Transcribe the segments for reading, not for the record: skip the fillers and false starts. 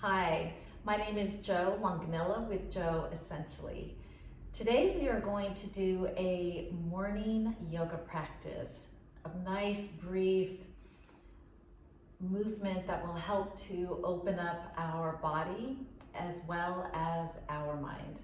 Hi, my name is Jo Longanilla with Jo Essentially. Today we are going to do a morning yoga practice, a nice brief movement that will help to open up our body as well as our mind.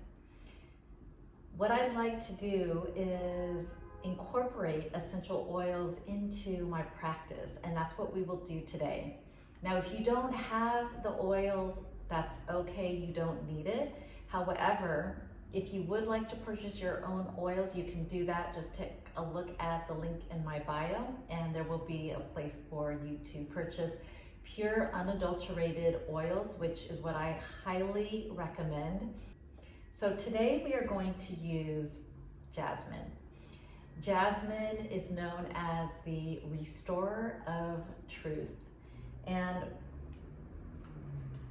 What I'd like to do is incorporate essential oils into my practice, and that's what we will do today. Now, if you don't have the oils, that's okay, you don't need it. However, if you would like to purchase your own oils, you can do that. Just take a look at the link in my bio, and there will be a place for you to purchase pure, unadulterated oils, which is what I highly recommend. So today we are going to use jasmine. Jasmine is known as the restorer of truth. And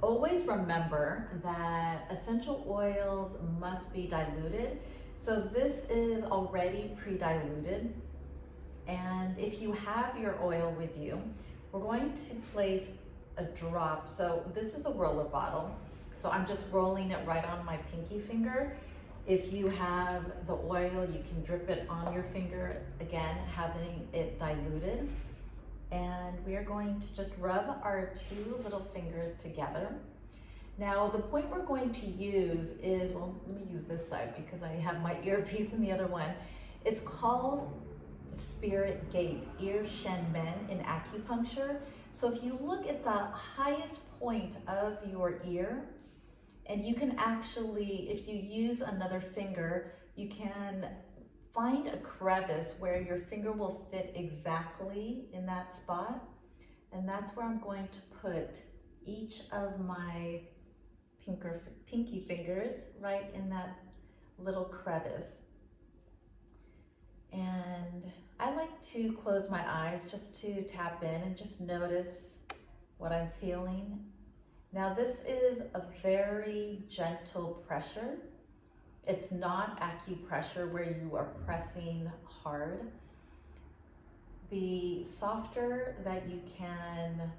always remember that essential oils must be diluted. So this is already pre-diluted. And if you have your oil with you, we're going to place a drop. So this is a roller bottle. So I'm just rolling it right on my pinky finger. If you have the oil, you can drip it on your finger, again, having it diluted. And we are going to just rub our two little fingers together. Now, the point we're going to use is, well, let me use this side because I have my earpiece in the other one. It's called Spirit Gate, Ear Shen Men in acupuncture. So if you look at the highest point of your ear, and you can actually, if you use another finger, you can find a crevice where your finger will fit exactly in that spot. And that's where I'm going to put each of my pinky fingers right in that little crevice. And I like to close my eyes just to tap in and just notice what I'm feeling. Now this is a very gentle pressure. It's not acupressure where you are pressing hard. The softer that you can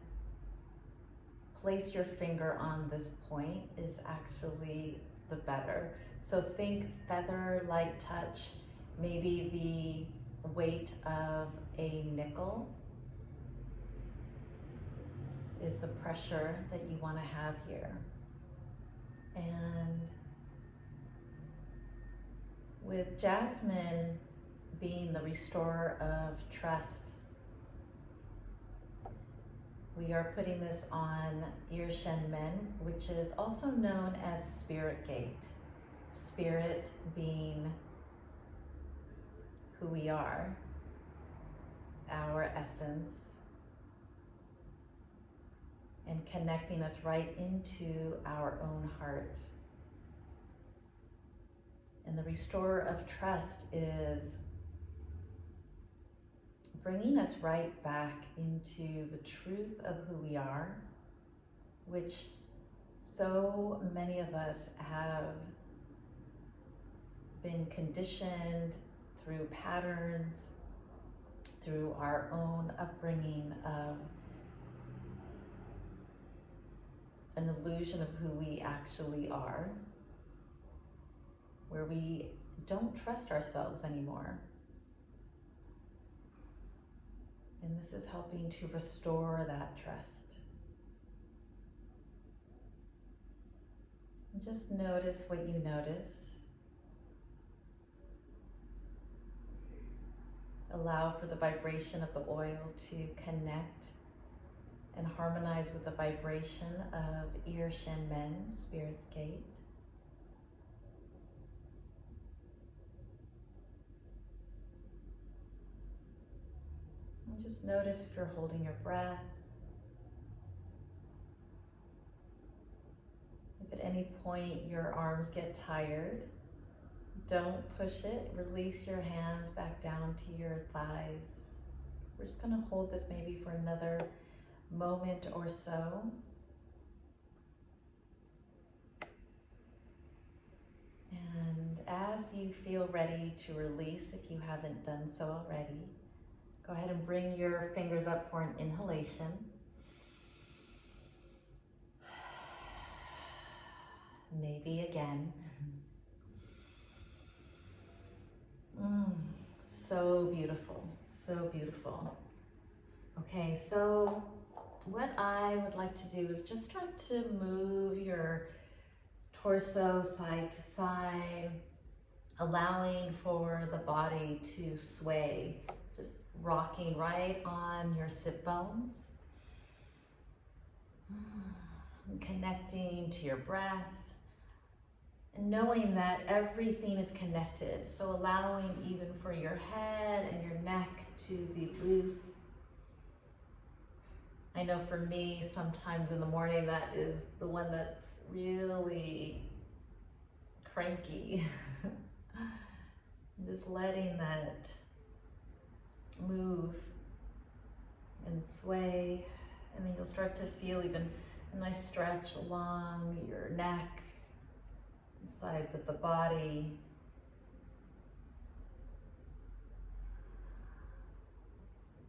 place your finger on this point is actually the better. So think feather light touch, maybe the weight of a nickel is the pressure that you want to have here. And with jasmine being the restorer of trust, we are putting this on Ear Shen Men, which is also known as Spirit Gate. Spirit being who we are, our essence, and connecting us right into our own heart. And the restorer of trust is bringing us right back into the truth of who we are, which so many of us have been conditioned through patterns, through our own upbringing of an illusion of who we actually are, where we don't trust ourselves anymore. And this is helping to restore that trust. And just notice what you notice. Allow for the vibration of the oil to connect and harmonize with the vibration of Ear Shen Men, Spirit's Gate. And just notice if you're holding your breath. If at any point your arms get tired, don't push it. Release your hands back down to your thighs. We're just going to hold this maybe for another moment or so. And as you feel ready to release, if you haven't done so already, go ahead and bring your fingers up for an inhalation. maybe again. So beautiful, so beautiful. Okay, so what I would like to do is just start to move your torso side to side, allowing for the body to sway, just rocking right on your sit bones, and connecting to your breath, and knowing that everything is connected. So allowing even for your head and your neck to be loose. I know for me, sometimes in the morning, that is the one that's really cranky. Just letting that move and sway, and then you'll start to feel even a nice stretch along your neck, the sides of the body.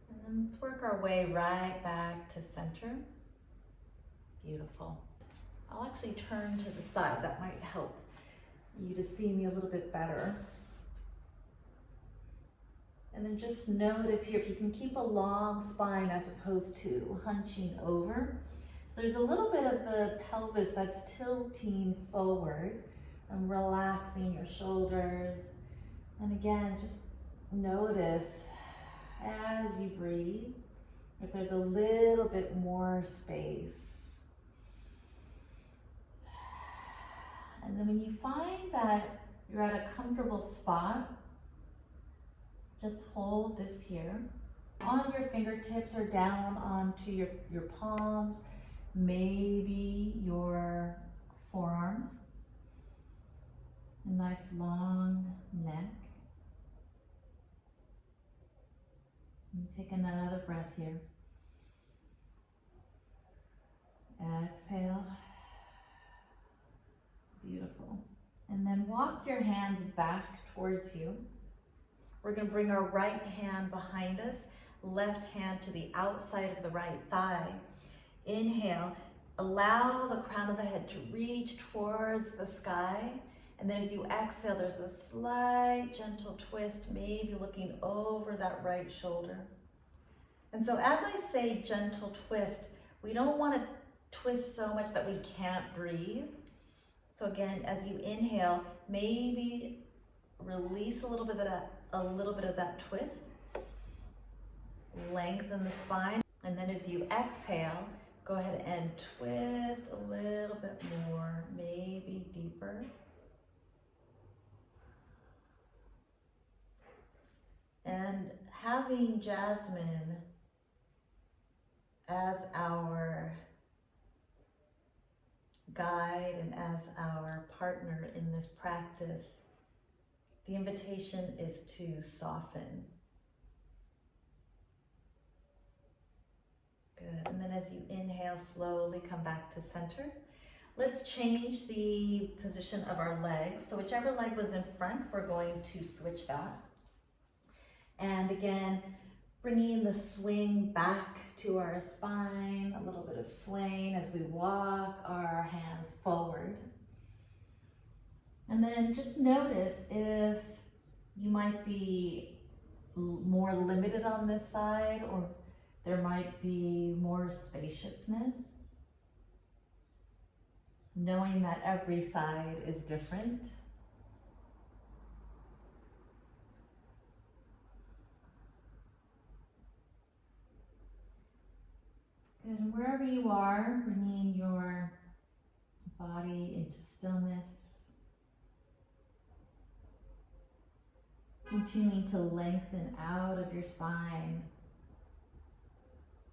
And then let's work our way right back to center. Beautiful. I'll actually turn to the side. That might help you to see me a little bit better. And then just notice here, if you can keep a long spine as opposed to hunching over. So there's a little bit of the pelvis that's tilting forward and relaxing your shoulders. And again, just notice as you breathe, if there's a little bit more space. And then when you find that you're at a comfortable spot, just hold this here. On your fingertips or down onto your palms, maybe your forearms. A nice long neck. And take another breath here. Exhale. Beautiful. And then walk your hands back towards you. We're going to bring our right hand behind us, left hand to the outside of the right thigh. Inhale, allow the crown of the head to reach towards the sky. And then as you exhale, there's a slight gentle twist, maybe looking over that right shoulder. And so as I say gentle twist, we don't want to twist so much that we can't breathe. So again, as you inhale, maybe release a little bit of that twist. Lengthen the spine. And then as you exhale, go ahead and twist a little bit more, maybe deeper. And having Jasmine as our guide and as our partner in this practice, the invitation is to soften. Good. And then as you inhale, slowly come back to center. Let's change the position of our legs. So whichever leg was in front, we're going to switch that. And again, bringing the swing back to our spine, a little bit of swaying as we walk our hands forward. And then just notice if you might be more limited on this side, or there might be more spaciousness. Knowing that every side is different. Good, and wherever you are, bringing your body into stillness. Continuing to lengthen out of your spine.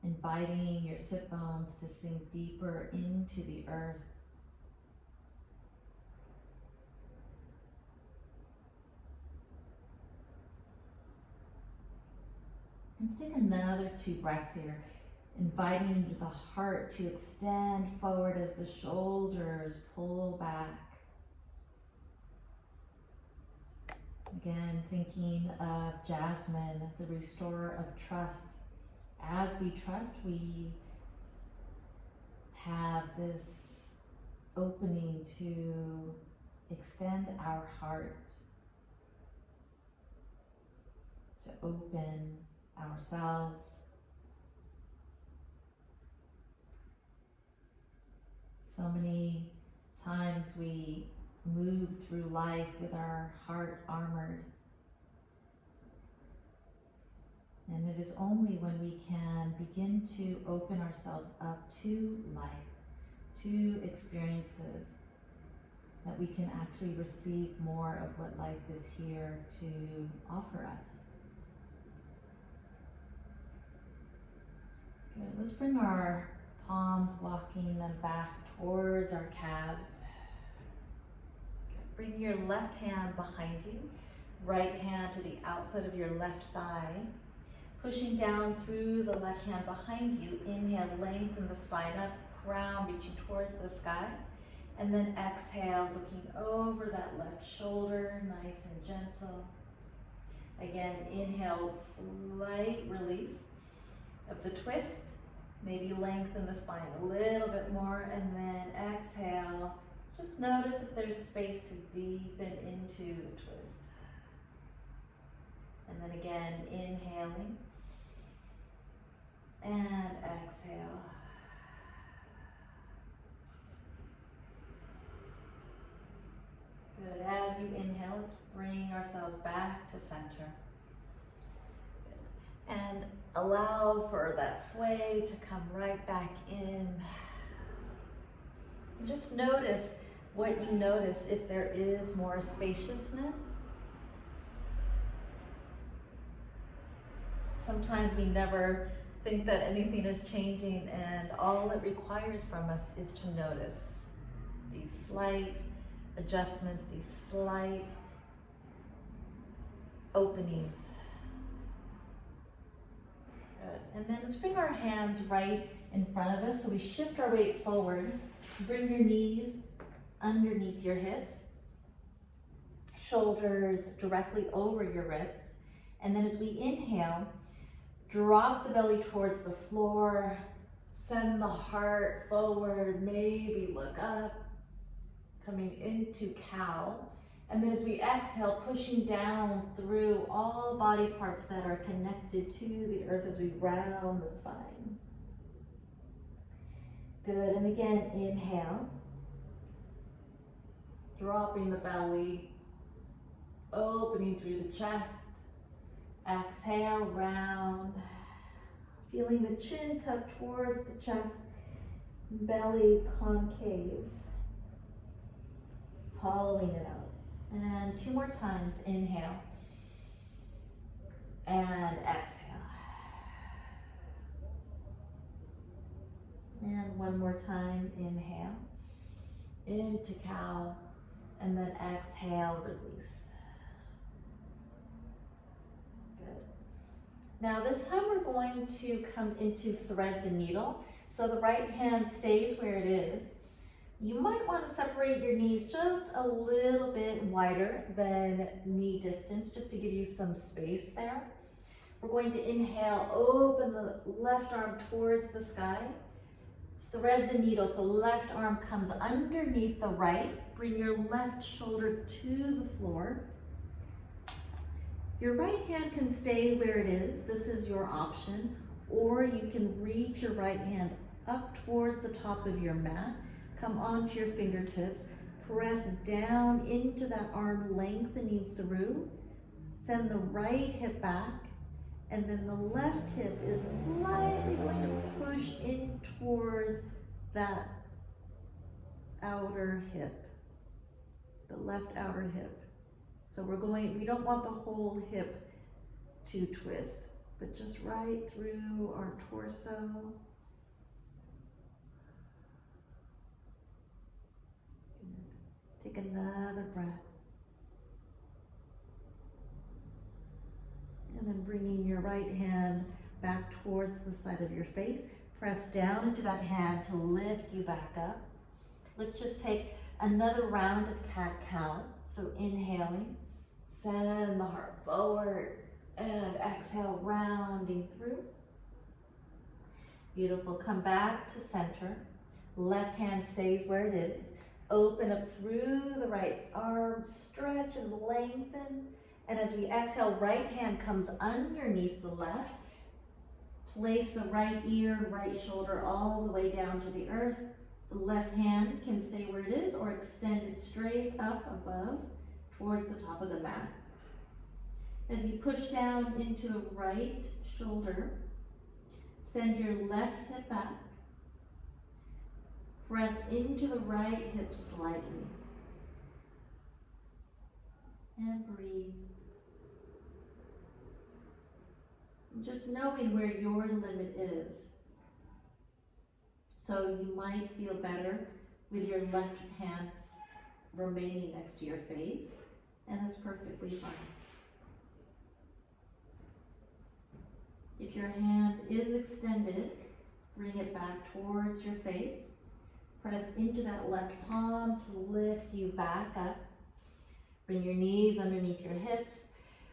Inviting your sit bones to sink deeper into the earth. Let's take another 2 breaths here. Inviting the heart to extend forward as the shoulders pull back. Again, thinking of Jasmine, the restorer of trust. As we trust, we have this opening to extend our heart, to open ourselves. So many times we move through life with our heart armored. And it is only when we can begin to open ourselves up to life, to experiences, that we can actually receive more of what life is here to offer us. Good. Let's bring our palms, walking them back towards our calves. Bring your left hand behind you, right hand to the outside of your left thigh. Pushing down through the left hand behind you, inhale, lengthen the spine up, crown reaching towards the sky. And then exhale, looking over that left shoulder, nice and gentle. Again, inhale, slight release of the twist. Maybe lengthen the spine a little bit more, and then exhale. Just notice if there's space to deepen into the twist. And then again, inhaling and exhale. Good. As you inhale, let's bring ourselves back to center. Good. And allow for that sway to come right back in. And just notice what you notice, if there is more spaciousness. Sometimes we never think that anything is changing, and all it requires from us is to notice these slight adjustments, these slight openings. Good. And then let's bring our hands right in front of us, so we shift our weight forward. Bring your knees underneath your hips, shoulders directly over your wrists. And then as we inhale, drop the belly towards the floor, send the heart forward, maybe look up, coming into cow. And then as we exhale, pushing down through all body parts that are connected to the earth as we round the spine. Good, and again, inhale. Dropping the belly, opening through the chest. Exhale, round. Feeling the chin tuck towards the chest, belly concaves. Hollowing it out. And 2 more times, inhale. And exhale. And 1 more time, inhale. Into cow. And then exhale, release. Good. Now this time we're going to come into thread the needle. So the right hand stays where it is. You might want to separate your knees just a little bit wider than knee distance, just to give you some space there. We're going to inhale, open the left arm towards the sky. Thread the needle, so left arm comes underneath the right. Bring your left shoulder to the floor. Your right hand can stay where it is. This is your option. Or you can reach your right hand up towards the top of your mat. Come onto your fingertips. Press down into that arm, lengthening through. Send the right hip back. And then the left hip is slightly going to push in towards that outer hip, the left outer hip. So we don't want the whole hip to twist, but just right through our torso. Take another breath. And then bringing your right hand back towards the side of your face. Press down into that hand to lift you back up. Let's just take another round of cat-cow. So inhaling, send the heart forward, and exhale, rounding through. Beautiful. Come back to center. Left hand stays where it is. open up through the right arm, stretch and lengthen. And as we exhale, right hand comes underneath the left. Place the right ear, right shoulder all the way down to the earth. The left hand can stay where it is or extend it straight up above towards the top of the mat. As you push down into the right shoulder, send your left hip back. Press into the right hip slightly. And breathe. Just knowing where your limit is. So you might feel better with your left hand remaining next to your face, and that's perfectly fine. If your hand is extended, bring it back towards your face. Press into that left palm to lift you back up. Bring your knees underneath your hips.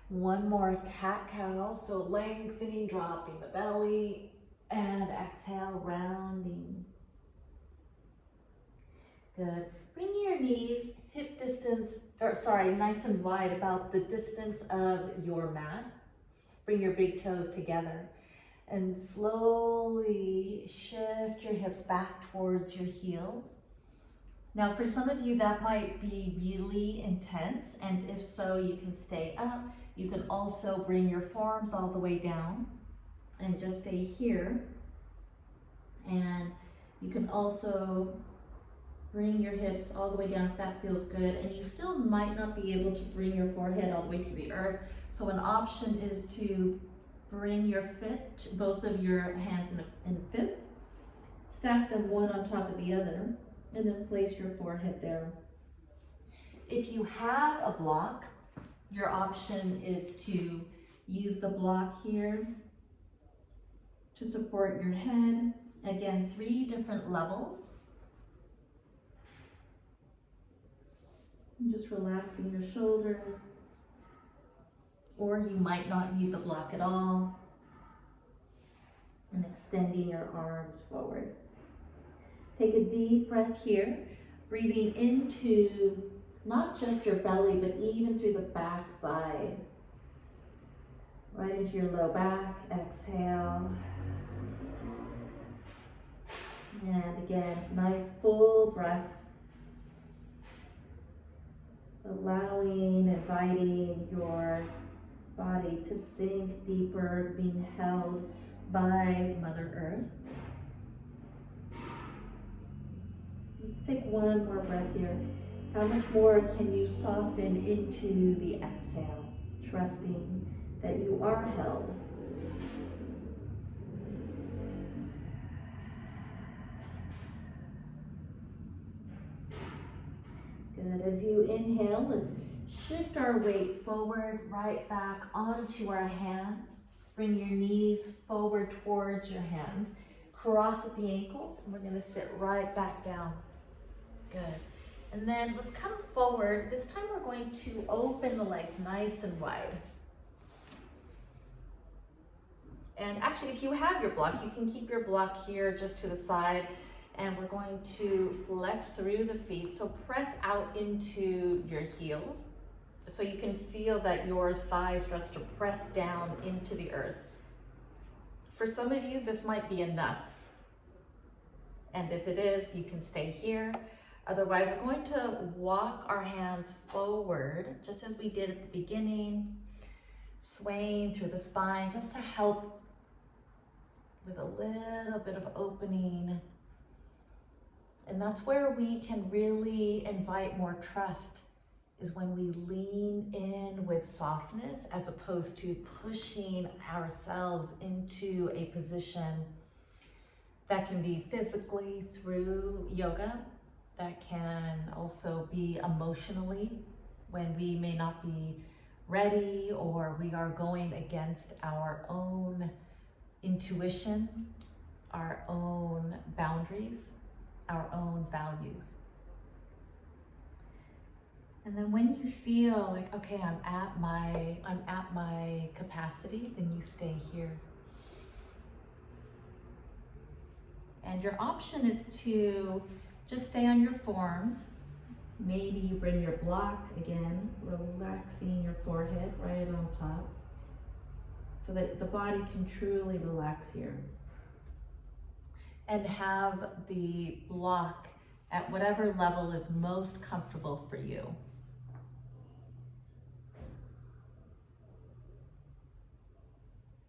One more cat-cow, so lengthening, dropping the belly, and exhale, rounding. Good. Bring your knees hip distance, nice and wide, about the distance of your mat. Bring your big toes together and slowly shift your hips back towards your heels. Now, for some of you, that might be really intense, and if so, you can stay up. You can also bring your forearms all the way down and just stay here. And you can also bring your hips all the way down if that feels good. And you still might not be able to bring your forehead all the way to the earth. So an option is to bring your both of your hands in fists, stack them one on top of the other, and then place your forehead there. If you have a block, your option is to use the block here to support your head. Again, 3 different levels. And just relaxing your shoulders. Or you might not need the block at all. And extending your arms forward. Take a deep breath here, breathing into not just your belly, but even through the back side. Right into your low back, exhale. And again, nice full breath. Allowing, inviting your body to sink deeper, being held by Mother Earth. Let's take one more breath here. How much more can you soften into the exhale, trusting that you are held? Good. As you inhale, let's shift our weight forward, right back onto our hands. Bring your knees forward towards your hands. Cross at the ankles, and we're going to sit right back down. Good. And then let's come forward. This time we're going to open the legs nice and wide. And actually, if you have your block, you can keep your block here just to the side. And we're going to flex through the feet. So press out into your heels. So you can feel that your thigh starts to press down into the earth. For some of you, this might be enough. And if it is, you can stay here. Otherwise, we're going to walk our hands forward, just as we did at the beginning, swaying through the spine, just to help with a little bit of opening. And that's where we can really invite more trust, is when we lean in with softness as opposed to pushing ourselves into a position that can be physically through yoga, that can also be emotionally when we may not be ready or we are going against our own intuition, our own boundaries, our own values. And then when you feel like, okay, I'm at my capacity, then you stay here. And your option is to just stay on your forearms Maybe you bring your block again, relaxing your forehead right on top so that the body can truly relax here. And have the block at whatever level is most comfortable for you.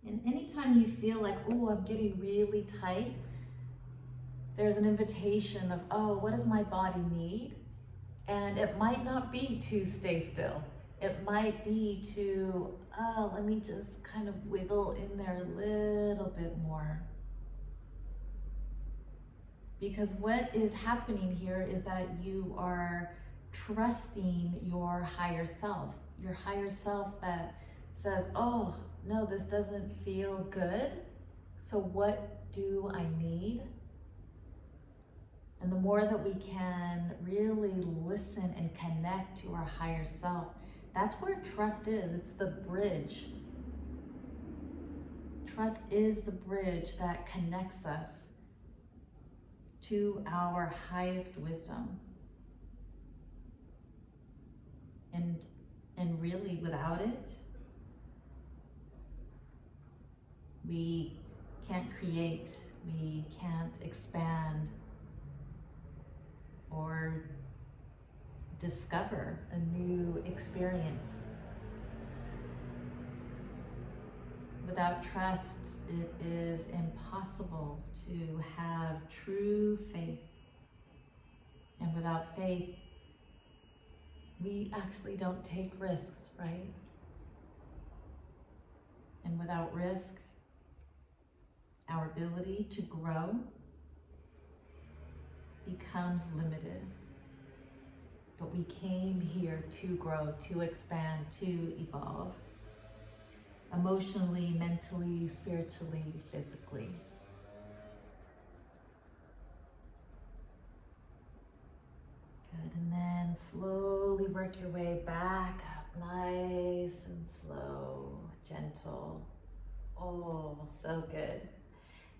And anytime you feel like, oh, I'm getting really tight, there's an invitation of, oh, what does my body need? And it might not be to stay still. It might be to, oh, let me just kind of wiggle in there a little bit more. Because what is happening here is that you are trusting your higher self that says, oh, no, this doesn't feel good. So what do I need? And the more that we can really listen and connect to our higher self, that's where trust is. It's the bridge. Trust is the bridge that connects us to our highest wisdom. And really, without it, we can't create, we can't expand or discover a new experience. Without trust, it is impossible to have true faith. And without faith, we actually don't take risks, right? And without risk, our ability to grow becomes limited. But we came here to grow, to expand, to evolve. Emotionally, mentally, spiritually, physically. Good, and then slowly work your way back up, nice and slow, gentle. Oh, so good.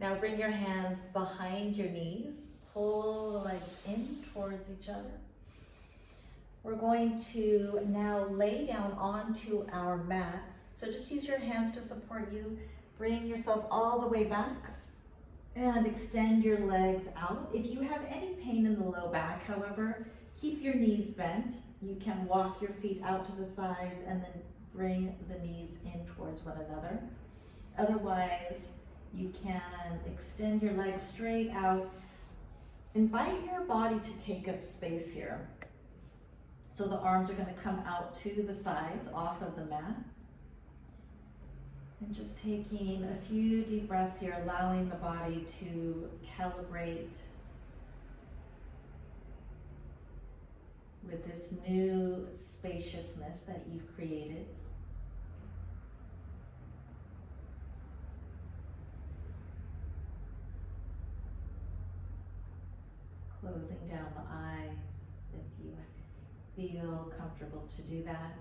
Now bring your hands behind your knees, pull the legs in towards each other. We're going to now lay down onto our mat. So just use your hands to support you. Bring yourself all the way back and extend your legs out. If you have any pain in the low back, however, keep your knees bent. You can walk your feet out to the sides and then bring the knees in towards one another. Otherwise, you can extend your legs straight out. Invite your body to take up space here. So the arms are going to come out to the sides off of the mat. And just taking a few deep breaths here, allowing the body to calibrate with this new spaciousness that you've created. Closing down the eyes if you feel comfortable to do that.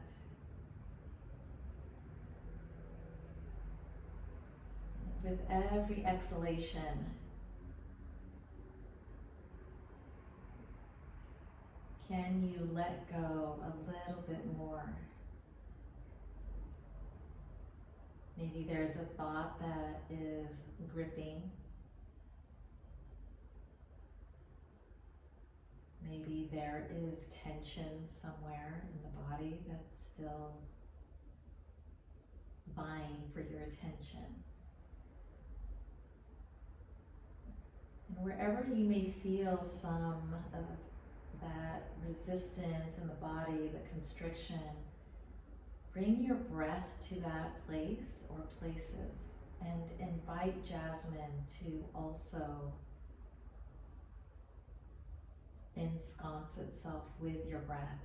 With every exhalation, can you let go a little bit more? Maybe there's a thought that is gripping. Maybe there is tension somewhere in the body that's still vying for your attention. And wherever you may feel some of that resistance in the body, the constriction, bring your breath to that place or places and invite Jasmine to also ensconce itself with your breath.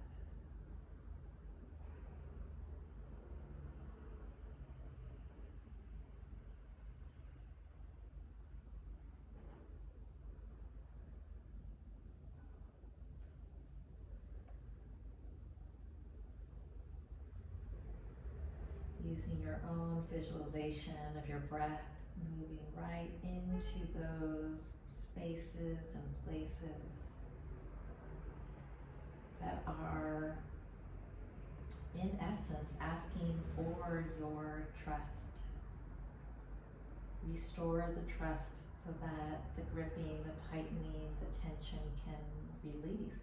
Using your own visualization of your breath moving right into those spaces and places that that are, in essence, asking for your trust. Restore the trust so that the gripping, the tightening, the tension can release.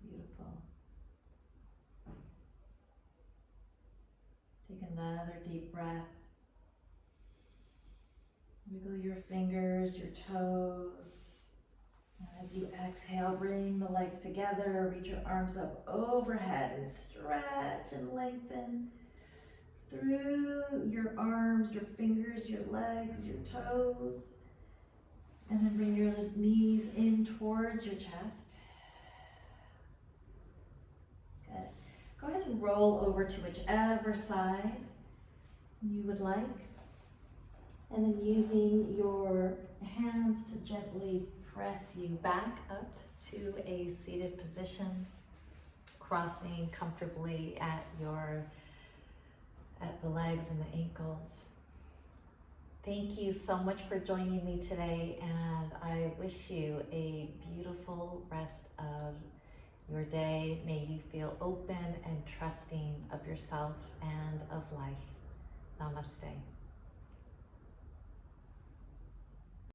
Beautiful. Take another deep breath. Wiggle your fingers, your toes. And as you exhale, bring the legs together, reach your arms up overhead and stretch and lengthen through your arms, your fingers, your legs, your toes. And then bring your knees in towards your chest. Good. Go ahead and roll over to whichever side you would like. And then using your hands to gently press you back up to a seated position, crossing comfortably at the legs and the ankles. Thank you so much for joining me today, and I wish you a beautiful rest of your day. May you feel open and trusting of yourself and of life. Namaste.